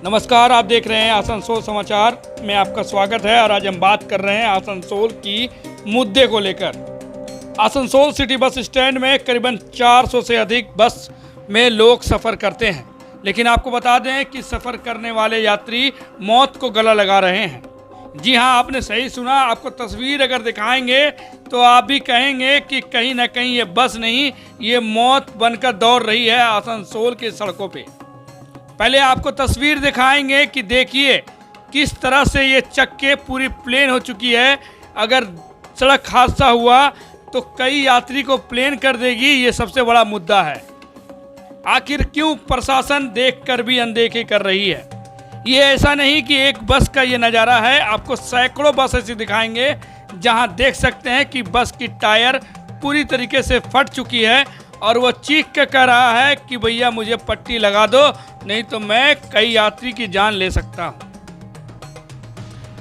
नमस्कार, आप देख रहे हैं आसनसोल समाचार में आपका स्वागत है। और आज हम बात कर रहे हैं आसनसोल की मुद्दे को लेकर। आसनसोल सिटी बस स्टैंड में करीबन 400 से अधिक बस में लोग सफ़र करते हैं, लेकिन आपको बता दें कि सफ़र करने वाले यात्री मौत को गला लगा रहे हैं। जी हाँ, आपने सही सुना। आपको तस्वीर अगर दिखाएंगे तो आप भी कहेंगे कि कहीं ना कहीं ये बस नहीं, ये मौत बनकर दौड़ रही है आसनसोल की सड़कों पे। पहले आपको तस्वीर दिखाएंगे कि देखिए किस तरह से ये चक्के पूरी प्लेन हो चुकी है। अगर सड़क हादसा हुआ तो कई यात्री को प्लेन कर देगी, ये सबसे बड़ा मुद्दा है। आखिर क्यों प्रशासन देखकर भी अनदेखी कर रही है? ये ऐसा नहीं कि एक बस का ये नज़ारा है, आपको सैकड़ों बस ऐसी दिखाएंगे जहां देख सकते हैं कि बस की टायर पूरी तरीके से फट चुकी है और वो चीख के कह रहा है कि भैया मुझे पट्टी लगा दो, नहीं तो मैं कई यात्री की जान ले सकता हूँ।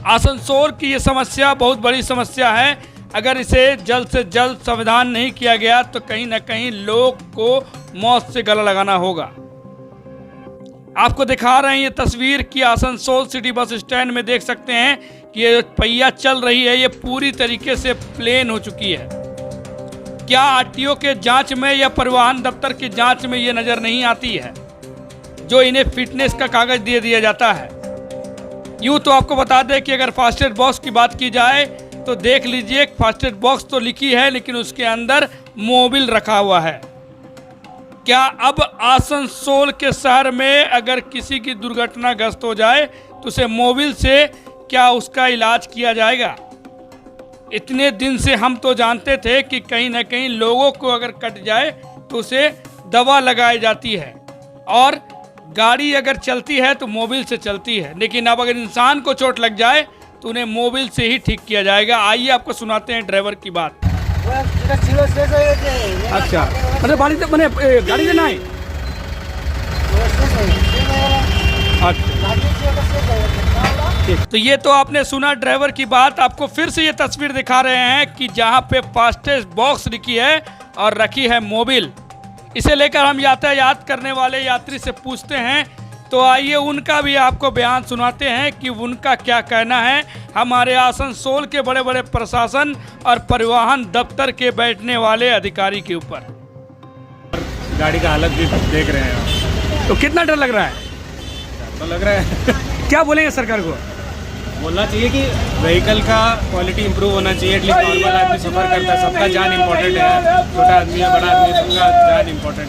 आसनसोल की ये समस्या बहुत बड़ी समस्या है। अगर इसे जल्द से जल्द समाधान नहीं किया गया तो कहीं ना कहीं लोग को मौत से गला लगाना होगा। आपको दिखा रहे हैं ये तस्वीर कि आसनसोल सिटी बस स्टैंड में देख सकते हैं कि ये पहिया चल रही है, ये पूरी तरीके से प्लेन हो चुकी है। क्या आरटीओ के जांच में या परिवहन दफ्तर की जांच में ये नज़र नहीं आती है जो इन्हें फिटनेस का कागज दे दिया जाता है? यूँ तो आपको बता दें कि अगर फास्टेग बॉक्स की बात की जाए तो देख लीजिए, फास्टेग बॉक्स तो लिखी है लेकिन उसके अंदर मोबिल रखा हुआ है। क्या अब आसनसोल के शहर में अगर किसी की दुर्घटनाग्रस्त हो जाए तो उसे मोबिल से क्या उसका इलाज किया जाएगा? इतने दिन से हम तो जानते थे कि कहीं ना कहीं लोगों को अगर कट जाए तो उसे दवा लगाई जाती है और गाड़ी अगर चलती है तो मोबिल से चलती है, लेकिन अब अगर इंसान को चोट लग जाए तो उन्हें मोबिल से ही ठीक किया जाएगा। आइए आपको सुनाते हैं ड्राइवर की बात। अच्छा, मैंने गाड़ी लेना है। तो ये तो आपने सुना ड्राइवर की बात। आपको फिर से ये तस्वीर दिखा रहे हैं कि जहाँ पे फास्टेग बॉक्स लिखी है और रखी है मोबिल। इसे लेकर हम यातायात करने वाले यात्री से पूछते हैं, तो आइए उनका भी आपको बयान सुनाते हैं कि उनका क्या कहना है हमारे आसनसोल के बड़े बड़े प्रशासन और परिवहन दफ्तर के बैठने वाले अधिकारी के ऊपर। गाड़ी का हालत भी देख रहे हैं, तो कितना डर लग रहा है? तो लग रहा है क्या बोलेंगे सरकार को? बोलना चाहिए कि व्हीकल का क्वालिटी इंप्रूव होना चाहिए। एटलीस्ट नॉर्मल आदमी सफ़र करता है, सबका जान इंपॉर्टेंट है, छोटा आदमी है बड़ा आदमी, सबका जान इंपॉर्टेंट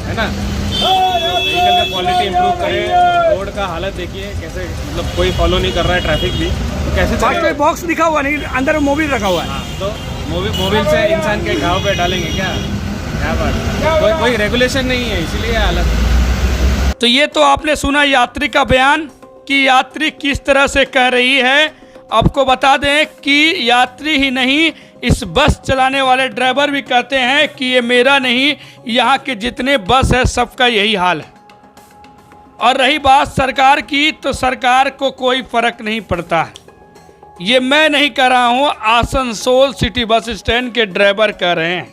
है ना। व्हीकल का क्वालिटी इंप्रूव करे। रोड का हालत देखिए कैसे, मतलब कोई फॉलो नहीं कर रहा है ट्रैफिक भी, तो कैसे फास्टेग बॉक्स लिखा हुआ नहीं, अंदर मोबिल रखा हुआ है। हाँ, तो मोबिल से इंसान के घाव पे डालेंगे क्या बात? कोई रेगुलेशन नहीं है, इसीलिए हालत। तो ये तो आपने सुना यात्री का बयान कि यात्री किस तरह से कह रही है। आपको बता दें कि यात्री ही नहीं, इस बस चलाने वाले ड्राइवर भी कहते हैं कि ये मेरा नहीं, यहाँ के जितने बस है सबका यही हाल है। और रही बात सरकार की, तो सरकार को कोई फर्क नहीं पड़ता है। ये मैं नहीं कह रहा हूँ, आसनसोल सिटी बस स्टैंड के ड्राइवर कह रहे हैं।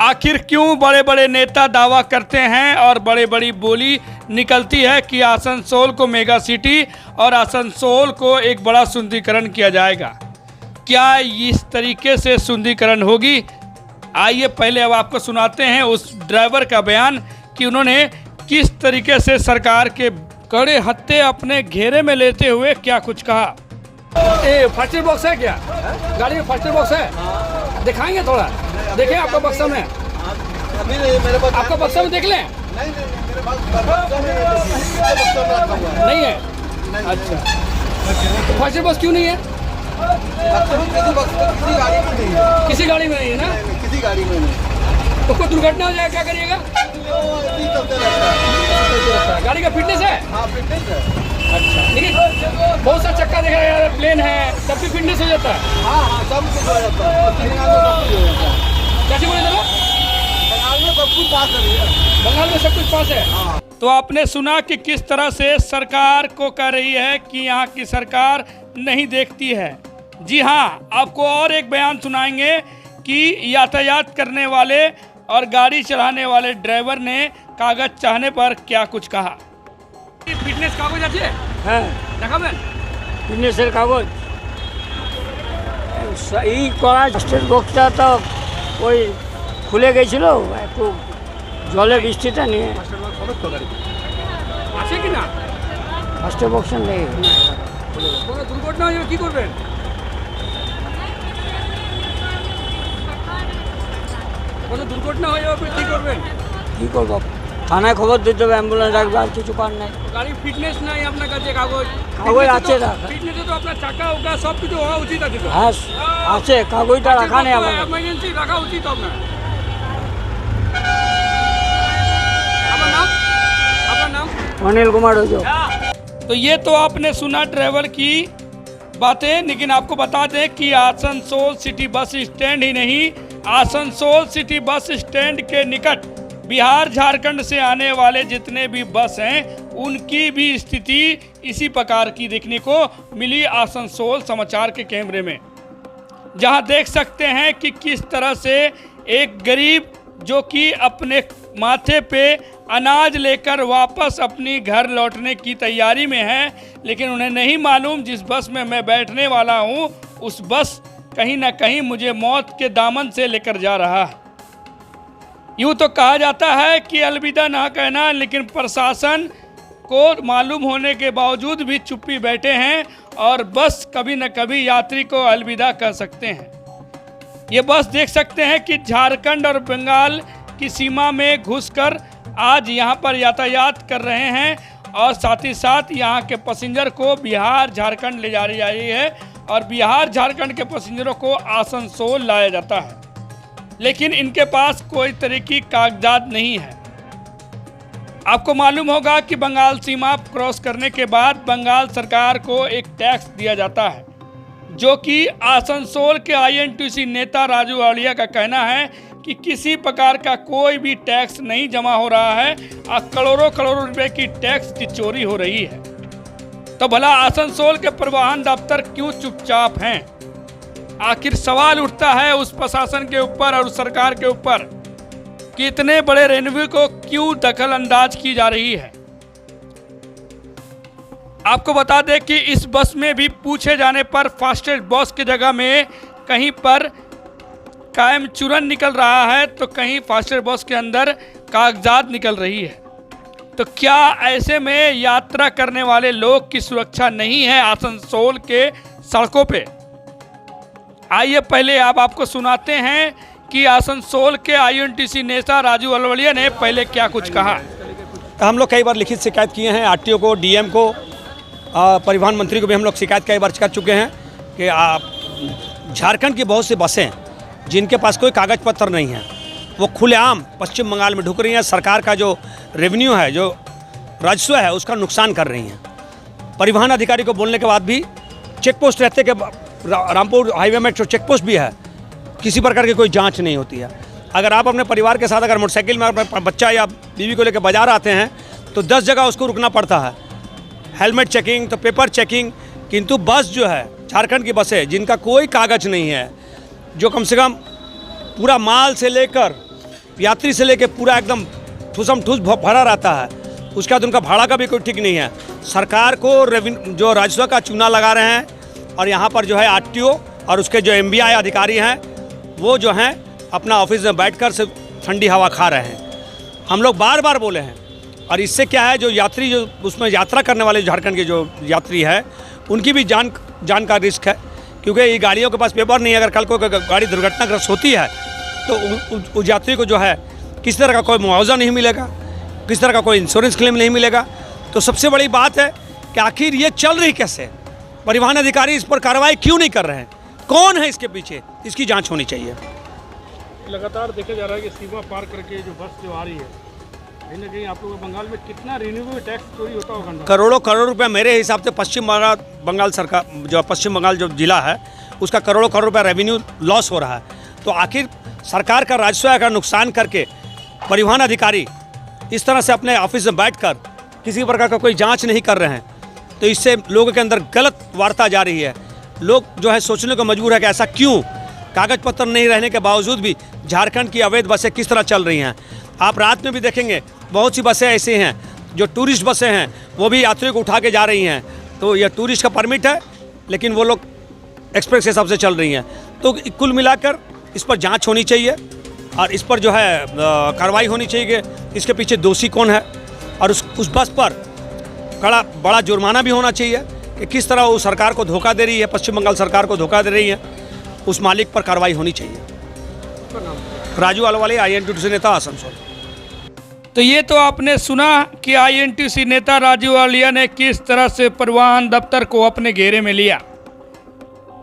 आखिर क्यों बड़े बड़े नेता दावा करते हैं और बड़े बड़ी बोली निकलती है कि आसनसोल को मेगा सिटी और आसनसोल को एक बड़ा सुंदरीकरण किया जाएगा? क्या इस तरीके से सुंदरीकरण होगी? आइए पहले अब आपको सुनाते हैं उस ड्राइवर का बयान कि उन्होंने किस तरीके से सरकार के कड़े हत्थे अपने घेरे में लेते हुए क्या कुछ कहा। फास्टेग बॉक्स है क्या? गाड़ी में फास्टेग बॉक्स है? दिखाएंगे थोड़ा, देखें आपका बक्सा में। अभी मेरे पास आपका बक्सा में देख लें। नहीं मेरे पास नहीं है। अच्छा, तो फास्टेग बॉक्स क्यों नहीं है? किसी गाड़ी में नहीं है। किसी गाड़ी में नहीं है ना? किसी गाड़ी में नहीं। तो कोई दुर्घटना हो जाए क्या करिएगा? चलते रहता है। गाड़ी का फिटनेस है? हाँ, फिटनेस है। अच्छा, लेकिन बहुत सा चक्का दिख रहा है, प्लेन है, तब भी फिटनेस हो जाता है। हाँ, सब कुछ हो जाता है। सब कुछ हो जाता है। कैसे बोले जरा? बंगाल में सब कुछ पास है। बंगाल में सब कुछ पास है। तो आपने सुना कि किस तरह से सरकार को कह रही है कि यहाँ की सरकार नहीं देखती है। जी हाँ, आपको और एक बयान सुनाएंगे कि यातायात करने वाले और गाड़ी चलाने वाले ड्राइवर ने कागज चाहने पर क्या कुछ कहा। ফিটনেস কাগজ আছে? হ্যাঁ দেখাবেন? ফিটনেসের কাগজ এই করা ফার্স্টের বক্সটা তো ওই খুলে গেছিল একটু জলে বৃষ্টিটা নিয়ে আছে কি না? ফার্স্টের বক্সটা নেই। কোনো দুর্ঘটনা হয়ে যাবে কি করবেন? কোনো দুর্ঘটনা হয়ে যাবে কি করবেন? কী করবো, থানায় খবর দিতে হবে, অ্যাম্বুলেন্স রাখবে, আর কিছু পার নাই। গাড়ির ফিটনেস নাই আপনার কাছে কাগজ? কাগজ আছে রাখা। ফিটনেসে তো আপনার চাকা ওকা সব কিছু হওয়া উচিত আছে তো। হ্যাঁ আছে, কাগজটা রাখা নেই আমার। এমার্জেন্সি রাখা উচিত আপনার। আপনার নাম? আপনার নাম? অনিল কুमार ओझा। तो ये तो आपने सुना ड्राइवर की बातें, लेकिन आपको बता दें कि आसनसोल सिटी बस स्टैंड ही नहीं, आसनसोल सिटी बस स्टैंड के निकट बिहार झारखंड से आने वाले जितने भी बस हैं उनकी भी स्थिति इसी प्रकार की देखने को मिली आसनसोल समाचार के कैमरे में, जहां देख सकते हैं कि किस तरह से एक गरीब जो कि अपने माथे पे अनाज लेकर वापस अपनी घर लौटने की तैयारी में है, लेकिन उन्हें नहीं मालूम जिस बस में मैं बैठने वाला हूं उस बस कहीं ना कहीं मुझे मौत के दामन से लेकर जा रहा है। यूँ तो कहा जाता है कि अलविदा ना कहना, लेकिन प्रशासन को मालूम होने के बावजूद भी चुप्पी बैठे हैं और बस कभी न कभी यात्री को अलविदा कह सकते हैं। ये बस देख सकते हैं कि झारखंड और बंगाल की सीमा में घुसकर आज यहाँ पर यातायात कर रहे हैं और साथ ही साथ यहाँ के पैसेंजर को बिहार झारखंड ले जा रही है और बिहार झारखंड के पैसेंजरों को आसनसोल लाया जाता है, लेकिन इनके पास कोई तरह की कागजात नहीं है। आपको मालूम होगा कि बंगाल सीमा क्रॉस करने के बाद बंगाल सरकार को एक टैक्स दिया जाता है, जो कि आसनसोल के INTUC नेता राजू आलिया का कहना है कि किसी प्रकार का कोई भी टैक्स नहीं जमा हो रहा है और करोड़ों करोड़ों रुपए की टैक्स की चोरी हो रही है। तो भला आसनसोल के परिवहन दफ्तर क्यों चुपचाप हैं? आखिर सवाल उठता है उस प्रशासन के ऊपर और उस सरकार के ऊपर कि इतने बड़े रेलवे को क्यों दखल अंदाज की जा रही है। आपको बता दें कि इस बस में भी पूछे जाने पर फास्टेस्ट बस की जगह में कहीं पर कायम चूरन निकल रहा है तो कहीं फास्टेस्ट बस के अंदर कागजात निकल रही है। तो क्या ऐसे में यात्रा करने वाले लोग की सुरक्षा नहीं है आसनसोल के सड़कों पे? आइए पहले आपको सुनाते हैं कि आसनसोल के INTUC नेता राजू अलवलिया ने पहले क्या कुछ कहा। हम लोग कई बार लिखित शिकायत किए हैं, RTO को, DM को, परिवहन मंत्री को भी हम लोग शिकायत कई बार कर चुके हैं कि झारखंड की बहुत सी बसें जिनके पास कोई कागज़ पत्र नहीं है वो खुलेआम पश्चिम बंगाल में ढुक रही हैं। सरकार का जो रेवेन्यू है, जो राजस्व है, उसका नुकसान कर रही हैं। परिवहन अधिकारी को बोलने के बाद भी चेक पोस्ट रहते कि रामपुर हाईवे में चेक पोस्ट भी है, किसी प्रकार की कोई जांच नहीं होती है। अगर आप अपने परिवार के साथ अगर मोटरसाइकिल में अपने बच्चा या बीवी को लेकर बाजार आते हैं तो 10 जगह उसको रुकना पड़ता है, हेलमेट चेकिंग तो पेपर चेकिंग। किंतु बस जो है झारखंड की बसें जिनका कोई कागज़ नहीं है, जो कम से कम पूरा माल से लेकर यात्री से लेकर पूरा एकदम ठूसम ठूस भरा रहता है, उसके बाद उनका भाड़ा का भी कोई ठीक नहीं है। सरकार को जो राजस्व का चूना लगा रहे हैं और यहाँ पर जो है RTO और उसके जो MBI अधिकारी हैं वो जो हैं अपना ऑफिस में बैठकर सिर्फ ठंडी हवा खा रहे हैं। हम लोग बार बार बोले हैं और इससे क्या है, जो यात्री जो उसमें यात्रा करने वाले झारखंड के जो यात्री है उनकी भी जान का रिस्क है, क्योंकि ये गाड़ियों के पास पेपर नहीं है। अगर कल को गाड़ी दुर्घटनाग्रस्त होती है तो उस यात्री को जो है किसी तरह का कोई मुआवजा नहीं मिलेगा, किसी तरह का कोई इंश्योरेंस क्लेम नहीं मिलेगा। तो सबसे बड़ी बात है कि आखिर ये चल रही कैसे, परिवहन अधिकारी इस पर कार्रवाई क्यों नहीं कर रहे हैं, कौन है इसके पीछे, इसकी जांच होनी चाहिए। लगातार देखा जा रहा है कि सीमा पार करके जो बस जो आ रही है, कहीं ना कहीं आप लोग बंगाल में कितना रिन्यूएबल टैक्स चोरी होता होगा? करोड़ों करोड़ रुपए मेरे हिसाब से पश्चिम बंगाल सरकार, जो पश्चिम बंगाल जो जिला है उसका करोड़ों करोड़ रुपया रेवेन्यू लॉस हो रहा है। तो आखिर सरकार का राजस्व का नुकसान करके परिवहन अधिकारी इस तरह से अपने ऑफिस में बैठकर किसी प्रकार का कोई जांच नहीं कर रहे हैं, तो इससे लोगों के अंदर गलत वार्ता जा रही है। लोग जो है सोचने को मजबूर है कि ऐसा क्यों, कागज पत्र नहीं रहने के बावजूद भी झारखंड की अवैध बसें किस तरह चल रही हैं। आप रात में भी देखेंगे बहुत सी बसें ऐसी हैं जो टूरिस्ट बसें हैं वो भी यात्रियों को उठा के जा रही हैं, तो यह टूरिस्ट का परमिट है, लेकिन वो लोग एक्सप्रेस के हिसाब से चल रही हैं। तो कुल मिलाकर इस पर जांच होनी चाहिए और इस पर जो है कार्रवाई होनी चाहिए कि इसके पीछे दोषी कौन है, और उस बस पर बड़ा जुर्माना भी होना चाहिए कि किस तरह वो सरकार को धोखा दे रही है, पश्चिम बंगाल सरकार को धोखा दे रही है, उस मालिक पर कार्रवाई होनी चाहिए। राजू अहलुवालिया, आईएनटीयूसी नेता, आसनसोल। तो ये तो आपने सुना कि आईएनटीयूसी नेता राजू अहलुवालिया ने किस तरह से परिवहन दफ्तर को अपने घेरे में लिया।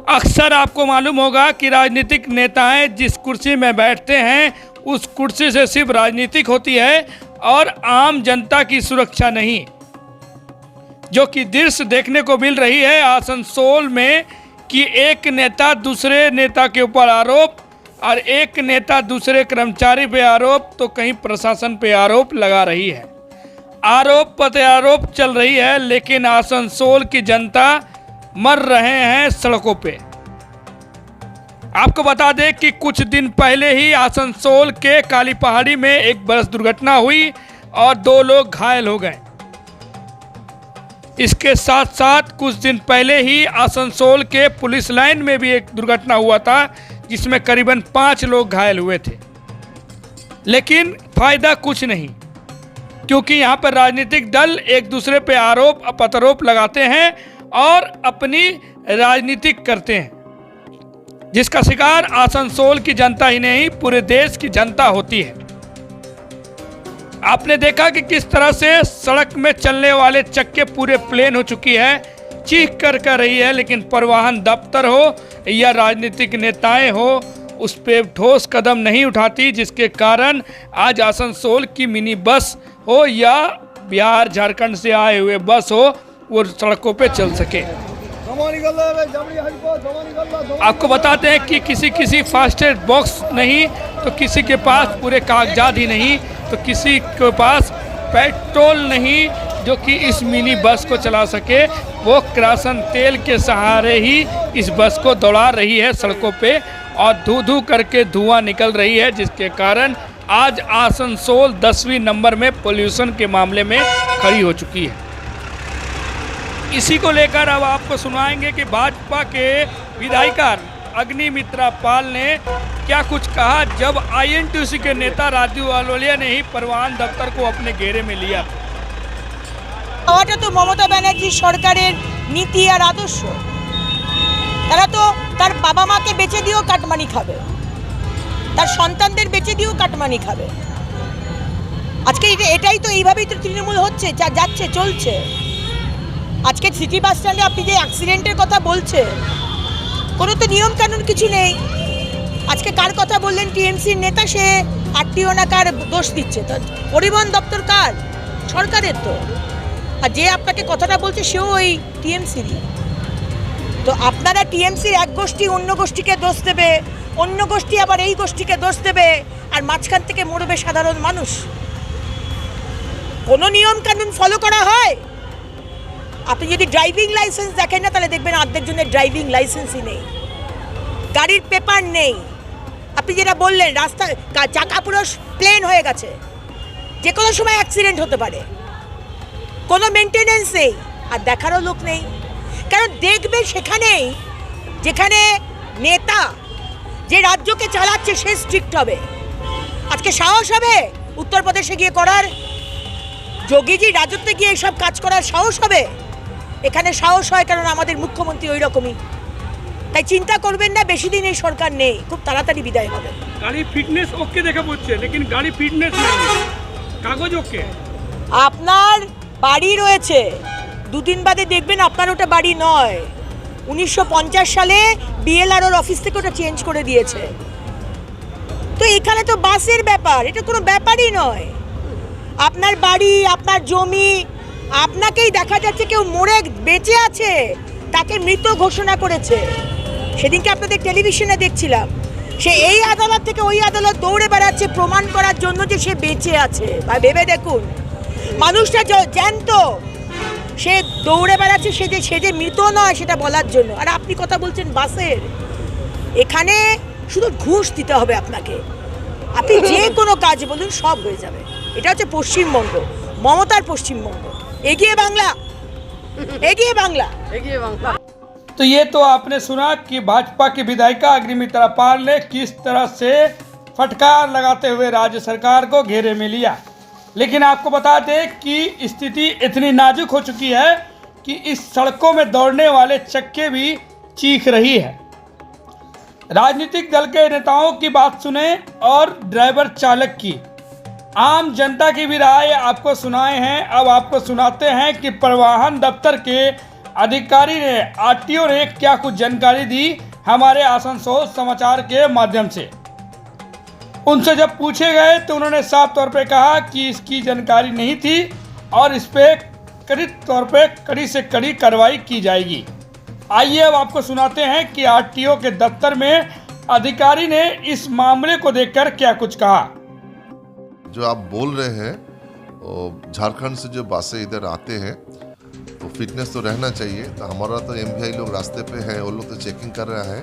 अक्सर आपको मालूम होगा कि राजनीतिक नेताएं जिस कुर्सी में बैठते हैं उस कुर्सी से सिर्फ राजनीतिक होती है और आम जनता की सुरक्षा नहीं, जो कि दृश्य देखने को मिल रही है आसनसोल में कि एक नेता दूसरे नेता के ऊपर आरोप और एक नेता दूसरे कर्मचारी पे आरोप, तो कहीं प्रशासन पे आरोप लगा रही है। आरोप प्रत्यारोप चल रही है, लेकिन आसनसोल की जनता मर रहे हैं सड़कों पे। आपको बता दें कि कुछ दिन पहले ही आसनसोल के काली पहाड़ी में एक बस दुर्घटना हुई और 2 लोग घायल हो गए। इसके साथ साथ कुछ दिन पहले ही आसनसोल के पुलिस लाइन में भी एक दुर्घटना हुआ था जिसमें करीबन 5 लोग घायल हुए थे, लेकिन फायदा कुछ नहीं, क्योंकि यहाँ पर राजनीतिक दल एक दूसरे पे आरोप प्रत्यारोप लगाते हैं और अपनी राजनीति करते हैं, जिसका शिकार आसनसोल की जनता ही नहीं पूरे देश की जनता होती है। आपने देखा कि किस तरह से सड़क में चलने वाले चक्के पूरे प्लेन हो चुकी है, चीख कर रही है, लेकिन परिवहन दफ्तर हो या राजनीतिक नेताएं हो उस पर ठोस कदम नहीं उठाती, जिसके कारण आज आसनसोल की मिनी बस हो या बिहार झारखंड से आए हुए बस हो वो सड़कों पे चल सके। आपको बताते हैं कि किसी फास्टैग बॉक्स नहीं, तो किसी के पास पूरे कागजात ही नहीं, तो किसी के पास पेट्रोल नहीं जो कि इस मिनी बस को चला सके। वो किरासन तेल के सहारे ही इस बस को दौड़ा रही है सड़कों पे और धू धू करके धुआं निकल रही है, जिसके कारण आज आसनसोल 10वीं नंबर में पोल्यूशन के मामले में खड़ी हो चुकी है। इसी को लेकर अब आपको सुनाएंगे कि भाजपा के विधायिका अग्निमित्रा पाल ने क्या कुछ कहा जब आईएनटीयूसी के नेता राजू अहलुवालिया ने ही परिवहन दफ्तर को अपने घेरे में लिया। तो ममता बनर्जी सरकारेर नीति और आदर्श, तारा तो तार बाबा मा के बेचे दिएও काटमानी खाबे, तार सन्तानदेर बेचे दिएও काटमानी खाबे। আজকে এটাই তো এইভাবেই তো তৃণমূল হচ্ছে, যাচ্ছে চলছে। আজকে সিটি বাস স্ট্যান্ডে আপনি যে অ্যাক্সিডেন্টের কথা বলছেন, কোনো তো নিয়ম কানুন কিছু নেই। আজকে কার কথা বললেন টিএমসির নেতা, সে আরটিও না কার দোষ দিচ্ছে, তো পরিবহন দপ্তর কার? সরকারের তো। আর যে আপনাকে কথাটা বলছে সেও ওই টিএমসিরই। তো আপনারা টিএমসির এক গোষ্ঠী অন্য গোষ্ঠীকে দোষ দেবে, অন্য গোষ্ঠী আবার এই গোষ্ঠীকে দোষ দেবে, আর মাঝখান থেকে মরবে সাধারণ মানুষ। কোনো নিয়ম কানুন ফলো করা হয়? আপনি যদি ড্রাইভিং লাইসেন্স দেখেন না, তাহলে দেখবেন অর্ধেক জনের ড্রাইভিং লাইসেন্সই নেই, গাড়ির পেপার নেই। আপনি যেটা বললেন রাস্তা চাকা পুরো প্লেন হয়ে গেছে, যে কোনো সময় অ্যাক্সিডেন্ট হতে পারে, কোনো মেনটেনেন্স নেই, আর দেখারও লোক নেই। কারণ দেখবে সেখানেই যেখানে নেতা যে রাজ্যকে চালাচ্ছে সে স্ট্রিক্ট হবে। আজকে সাহস হবে উত্তরপ্রদেশে গিয়ে করার, যোগীজি রাজত্বে গিয়ে এইসব কাজ করার সাহস হবে? এখানে সাহস হয় কারণ আমাদের মুখ্যমন্ত্রী ওই রকমই। তাই চিন্তা করবেন না, বেশি দিন এই সরকার নেই, খুব তাড়াতাড়ি বিদায় হবে। গাড়ি ফিটনেস ওকে দেখা পড়ছে, লেকিন গাড়ি ফিটনেস নেই, কাগজ ওকে। আপনার বাড়ি রয়েছে, 2 দিন বাদে দেখবেন আপনার ওটা বাড়ি নয়। 1950 সালে বিএলআরওর অফিস থেকে ওটা চেঞ্জ করে দিয়েছে। তো এখানে তো বাসের ব্যাপার, এটা কোনো ব্যাপারই নয়। আপনার বাড়ি, আপনার জমি, আপনাকেই দেখা যাচ্ছে কেউ মরে বেঁচে আছে, তাকে মৃত ঘোষণা করেছে। সেদিনকে আপনাদের টেলিভিশনে দেখছিলাম, সে এই আদালত থেকে ওই আদালত দৌড়ে বেড়াচ্ছে প্রমাণ করার জন্য যে সে বেঁচে আছে। বা ভেবে দেখুন, মানুষটা জ্যান্ত, সে দৌড়ে বেড়াচ্ছে সে যে মৃত নয় সেটা বলার জন্য। আর আপনি কথা বলছেন বাসের, এখানে শুধু ঘুষ দিতে হবে আপনাকে, আপনি যে কোনো কাজ বলুন সব হয়ে যাবে। এটা হচ্ছে পশ্চিমবঙ্গ। মমতার পশ্চিমবঙ্গ। এগিয়ে বাংলা, এগিয়ে বাংলা। तो ये तो आपने सुना कि भाजपा की विधायिका अग्निमित्रा पाल ने किस तरह से फटकार लगाते हुए राज्य सरकार को घेरे में लिया। लेकिन आपको बता दें कि स्थिति इतनी नाजुक हो चुकी है कि इस सड़कों में दौड़ने वाले चक्के भी चीख रही है। राजनीतिक दल के नेताओं की बात सुने और ड्राइवर चालक की, आम जनता की भी राय आपको सुनाए हैं। अब आपको सुनाते हैं कि परिवहन दफ्तर के अधिकारी ने, आरटीओ ने क्या कुछ जानकारी दी हमारे आसनसोल समाचार के माध्यम से। उनसे जब पूछे गए तो उन्होंने साफ तौर पे कहा कि इसकी जानकारी नहीं थी और इस पे कड़ी से कड़ी कार्रवाई की जाएगी। आइए अब आपको सुनाते हैं कि आरटीओ के दफ्तर में अधिकारी ने इस मामले को देखकर क्या कुछ कहा। जो आप बोल रहे हैं, झारखंड से जो बसें इधर आते हैं तो फिटनेस तो रहना चाहिए। तो हमारा तो एमवीआई लोग रास्ते पे हैं, वो लोग तो चेकिंग कर रहा है।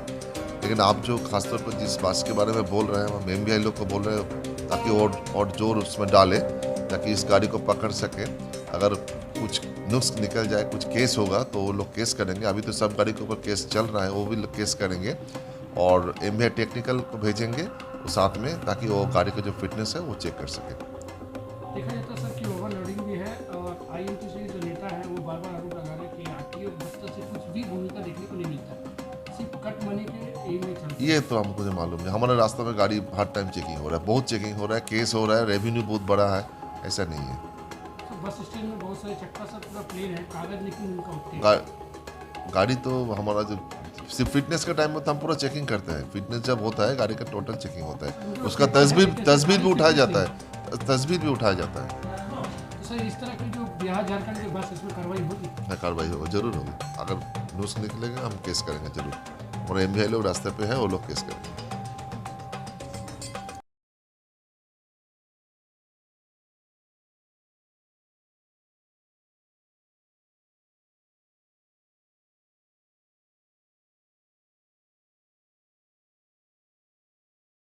लेकिन आप जो खासतौर पर जिस बस के बारे में बोल रहे हैं, हम एमवीआई लोग को बोल रहे हैं ताकि और जोर उसमें डाले ताकि इस गाड़ी को पकड़ सके। अगर कुछ नुस्ख निकल जाए, कुछ केस होगा तो वो लोग केस करेंगे। अभी तो सब गाड़ी के ऊपर केस चल रहा है, वो भी लोग केस करेंगे और एमवीआई टेक्निकल को भेजेंगे साथ में ताकि वो गाड़ी का जो फिटनेस है वो चेक कर सके। देखा जाता है सर कि ओवरलोडिंग भी है और आईएनटीसी जो नेता है वो बार-बार आरोप लगा रहे हैं कि आरटीओ दफ्तर से कुछ भी भूमिका देखने को नहीं मिलता, सिर्फ कट मनी के एम में चलता है। ये तो हमको जो मालूम है, हमारे रास्ते में गाड़ी हर टाइम चेकिंग हो रहा है, बहुत चेकिंग हो रहा है, केस हो रहा है, रेवेन्यू बहुत बड़ा है, ऐसा नहीं है। तो बस स्टैंड में बहुत सारे चक्का सब पूरा प्लेन है, कागज लेकिन उनका उठते हैं। गाड़ी तो हमारा जो सिर्फ फिटनेस के टाइम में तो हम पूरा चेकिंग करते हैं। फिटनेस जब होता है गाड़ी का टोटल चेकिंग होता है, उसका तस्वीर भी उठाया जाता है, तस्वीर भी उठाया जाता है। तो सर इस तरह की जो बिहार झारखंड के बस इसमें कार्रवाई होगी? कार्रवाई होगी, जरूर होगी। अगर न्यूज़ निकलेगा हम केस करेंगे जरूर, और एमवीआई लोग रास्ते पे है, वो लोग केस करेंगे।